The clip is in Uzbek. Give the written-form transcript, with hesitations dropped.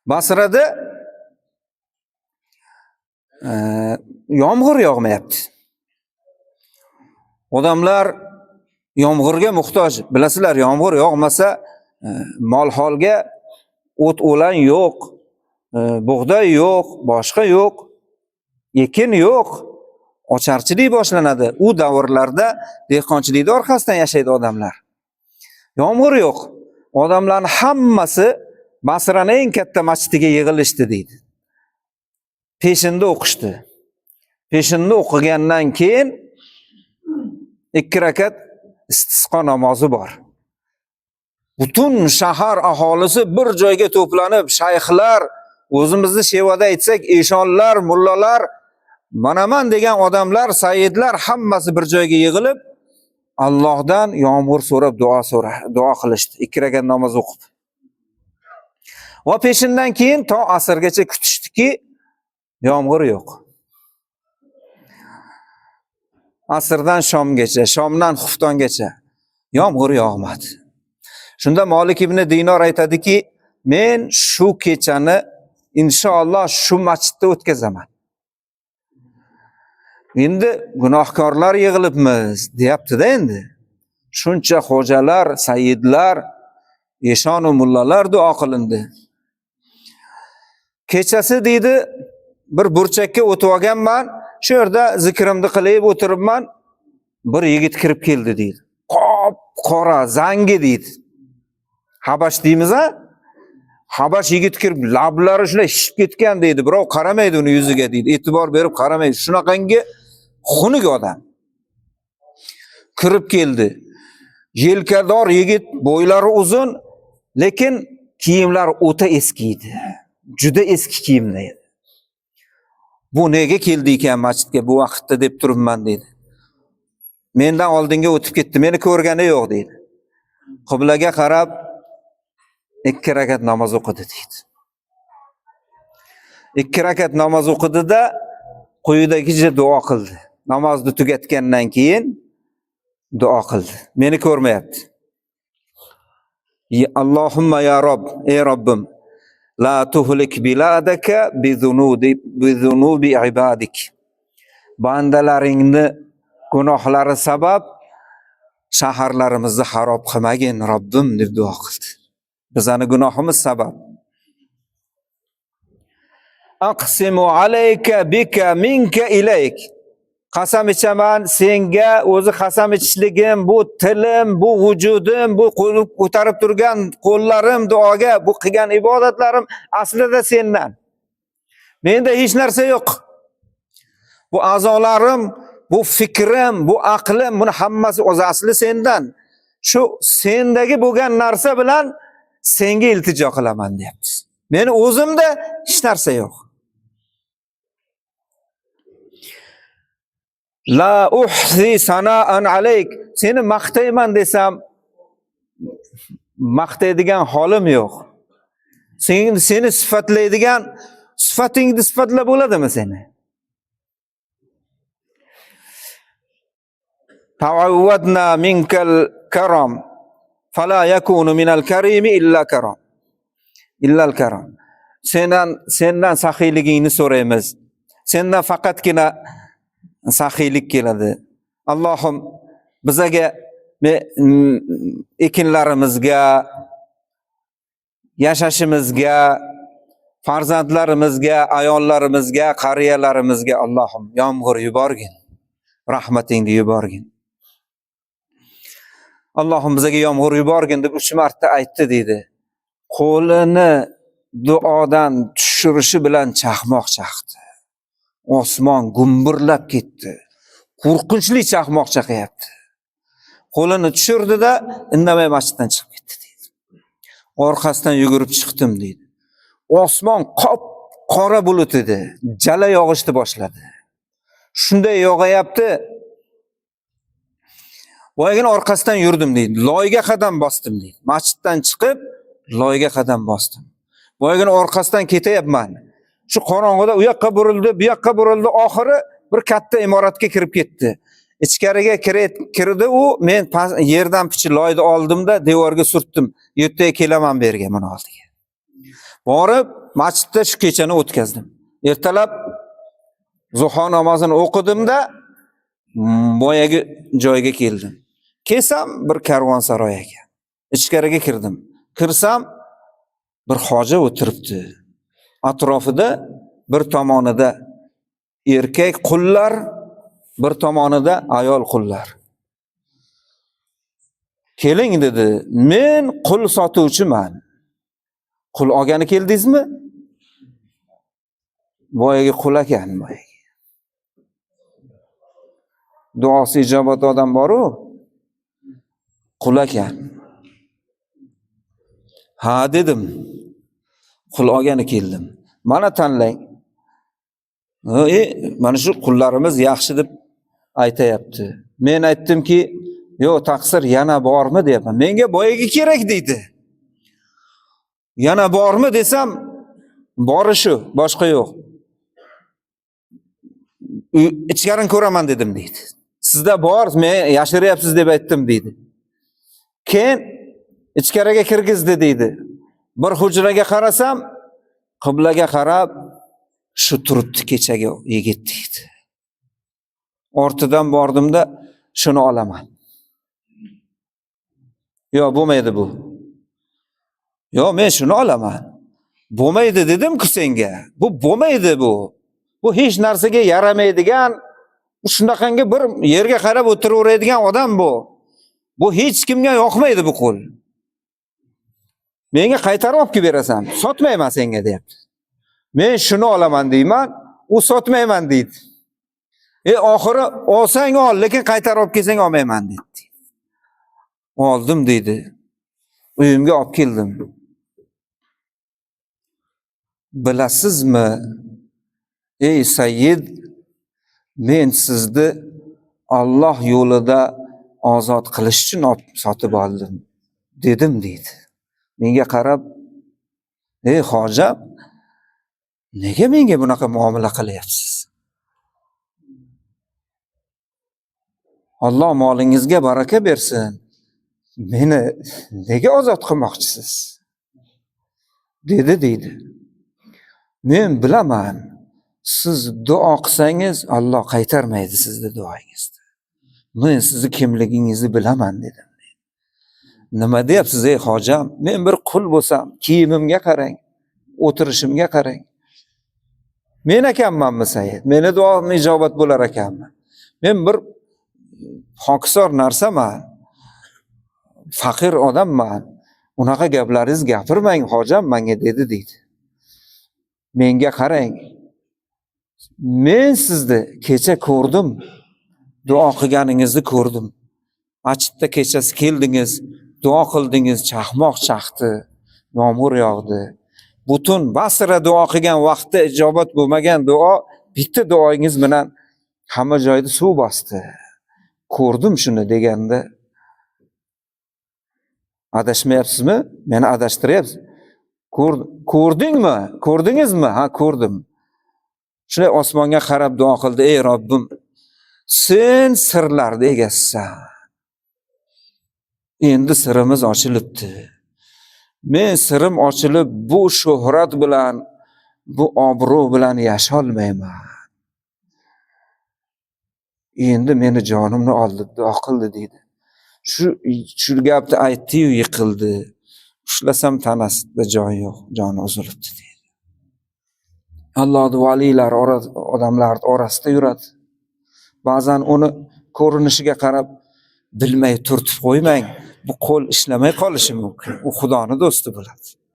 Basrada yomg'ir yog'mayapti. Odamlar yomg'irga muhtoj. Bilasizlar, yomg'ir yog'masa mol holga o't o'lan yo'q, bug'doy yo'q, boshqa yo'q, ekin yo'q. Ocharchilik boshlanadi. U davrlarda dehqonchilikning orqasidan yashaydi odamlar. Yomg'ir yo'q. Odamlarning hammasi Basraning eng katta masjidiga yig'ilishdi deydi. Peshinda o'qishdi. Peshinda o'qigandan keyin 2 rakat istisqo namozi bor. Butun shahar aholisi bir joyga to'planib, shayxlar, o'zimizni Shevada aytsak, eshonlar, mullalar, manaman degan odamlar, sayyidlar hammasi bir joyga yig'ilib, Allohdan yomg'ir so'rab, duo qilishdi. 2 rakat namoz o'qib. Va peshindan keyin to asrgacha kutishdiki, yomg'ir yo'q. Asrdan shomgacha, shomdan xuftongacha yomg'ir yog'madi. Shunda Malik ibn Dinor aytadiki, men shu kechani inshaalloh shu masjidda o'tkazaman. Endi gunohkorlar yig'ilibmiz, deyapti-da endi. Shuncha xo'jalar, sayyidlar, eshon va mullalar duo qilindi. Kechasi deydi, bir burchakka o'tib olganman, shu yerda zikrimni qilib o'tiribman, bir yigit kirib keldi deydi. Qop-qora zangi deydi. Habash deymiz-a? Habash yigit kirib, lablari shunday shishib ketgan deydi. Birov qaramaydi uni yuziga deydi. E'tibor berib qaramaydi. Shunaqangi xunuk odam. Kirib keldi. Yelkador yigit, bo'ylari uzun, lekin kiyimlari o'ta eski edi. Juda eski kiyimda edi. Bu nega keldi ekan masjidga bu vaqtda deb turibman dedi. Mendan oldinga o'tib ketdi, meni ko'rgani yo'q dedi. Qiblaga qarab 2 rakat namoz o'qidi dedi. 2 rakat namoz o'qidi-da quyidagicha duo qildi. Namozni tugatgandan keyin duo qildi. Meni ko'rmayapti. Allohumma ya Robb, ey Robbim, la tuhlik biladaka bizunubi ibadik. Bandalaringni gunohlari sabab shaharlarimizni xarob qilmagin Robbim deb duo qildi. Bizani gunohimiz sabab. Aqsimu alayka bika minka ilayk. Qasam ichaman senga, o'zi qasam ichishligim, bu tilim, bu vujudim, bu ko'tarib turgan qo'llarim duoga, bu qilgan ibodatlarim aslida sendan. Menda hech narsa yo'q. Bu a'zolarim, bu fikrim, bu aqlim, buni hammasi o'zi asli sendan. Shu sendagi bo'lgan narsa bilan senga iltijo qilaman deyapti. Meni o'zimda hech narsa yo'q. La uhsi sana'an alayk. Seni maqtayman desam maqtaydigan holim yo'q. Seni sifatlaydigan sifatingni sifatlab bo'ladimi seni? Ta'awwadna minkal karam fala yakunu minal karimi illa karam. Illal karam. Sendan saxiyligingni so'raymiz. Sendan faqatgina saxiylik keladi. Allohim bizaga ekinlarimizga, yashashimizga, farzandlarimizga, ayollarimizga, qariyalarimizga Allohim yomg'ir yuborgin. Rahmatingni yuborgin. Allohim bizaga yomg'ir yuborgin deb 3 marta aytdi deydi. Qo'lini duodan tushirishi bilan chaqmoq chaqdi. Osmon gumburlab ketdi. Qo'rqinchli chaqmoq chaqayapti. Qo'lini tushirdi-da, indamay masjiddan chiqib ketdi deydi. Orqasidan yugurib chiqdim deydi. Osmon qop-qora bulut edi. Jala yog'ishni boshladi. Shunday yog'ayapti. Voygin orqasidan yurdim deydi. Loyga qadam bosdim deydi. Masjiddan chiqib, loyga qadam bosdim. Voygin orqasidan ketayapman. Shu qorong'ida u yoqqa burildi, bu yoqqa burildi, oxiri bir katta imoratga kirib ketdi. Ichkariga kirdi u, men yerdan pichi loyni oldimda devorga surtdim. Yertaga kelaman berga buni oldiga. Borib masjidda shu kechani o'tkazdim. Ertalab zuho namozini o'qidimda boyagi joyga keldim. Kelsam bir karvonsaroy ekan. Ichkariga kirdim. Kirsam bir hoji o'tiribdi. Atrofida bir tomonida erkak qullar, bir tomonida ayol qullar. Keling dedi, men qul sotuvchiman. Qul olgani keldingizmi? Boyagi qul ekan boyagi. Duosi ijobat odam bor-ku. Qul ekan. Ha dedim. Qul olgani keldim. Mana tanlang. Mana shu qullarimiz yaxshi deb aytayapti. Men aytdimki, yo'q, taqsir yana bormi deyapman. Menga boyagi kerak deydi. Yana bormi desam, bori shu, boshqa yo'q. Ichkarini ko'raman dedim deydi. Sizda bor, men yashiryapsiz deb aytdim deydi. Keyin ichkariga kirgizdi deydi. Bir hujraga qarasam, qiblaga qarab shu turibdi kechagi yigit deydi. Ortidan bordimda shuni olaman. Yo'q, bo'lmaydi bu. Yo'q, men shuni olaman. Bo'lmaydi dedim-ku senga. Bu bo'lmaydi bu. Bu hech narsaga yaramaydigan, shunaqangi bir yerga qarab o'tiraveradigan odam bu. Bu hech kimga yoqmaydi bu qul. Menga qaytarib olib kelib berasan, sotmayman senga deyapti. Men shuni olaman deyman, u sotmayman deydi. Oxiri olsang ol, lekin qaytarib olib kelsang olmayman dedi. Oldim deydi. Uyimga olib keldim. Bilasizmi, ey Sayyid, men sizni Alloh yo'lida ozod qilish uchun sotib oldim dedim deydi. Menga qarab, ey hojam, nega menga bunaqa muomala qilyapsiz? Alloh molingizga baraka bersin. Meni nega ozod qilmoqchisiz? Dedi deydi. Men bilaman, siz duo qilsangiz Alloh qaytarmaydi sizni duoingizni. Men sizni kimligingizni bilaman dedim. Nima deyapsiz ey hojam? Men bir qul bo'lsam, kiyimimga qarang, o'tirishimga qarang. Men ekanmanmi Sayyid? Meni duom ijobat bo'lar ekanmi? Men bir hokisor narsaman. Faqir odamman. Unaqa gaplaringiz gapirmang hojam menga dedi deydi. Menga qarang. Men sizni kecha ko'rdim. Duo qilganingizni ko'rdim. Masjidda kechasi keldingiz, duo qildingiz, chaqmoq chaqdi, yomg'ir yog'di. Butun Basra duo qilgan vaqtda ijobat bo'lmagan duo, bitta duoingiz bilan hamma joyda suv bosdi. Ko'rdim shuni deganda, adashmayapsizmi? Meni adashtiryapsiz. Ko'rdingmi? Ko'rdingizmi? Ha, ko'rdim. Shunday osmonga qarab duo qildi. Ey Robbim, sen sirlarni egasisan. Endi sirimiz ochilibdi. Men sirim ochilib, bu shuhrat bilan, bu obro' bilan yasholmayman. Endi meni jonimni oldi, duo qildi deydi. Shu gapni aytdi-yu yiqildi. Ushlasam tanasida joyi yo'q, joni uzilibdi deydi. Allohning valiylar odamlar orasida yuradi. Ba'zan uni ko'rinishiga qarab bilmay turtib qo'ymang. Bu qo'l ishlamay qolishi mumkin. U Xudoning do'sti bo'ladi.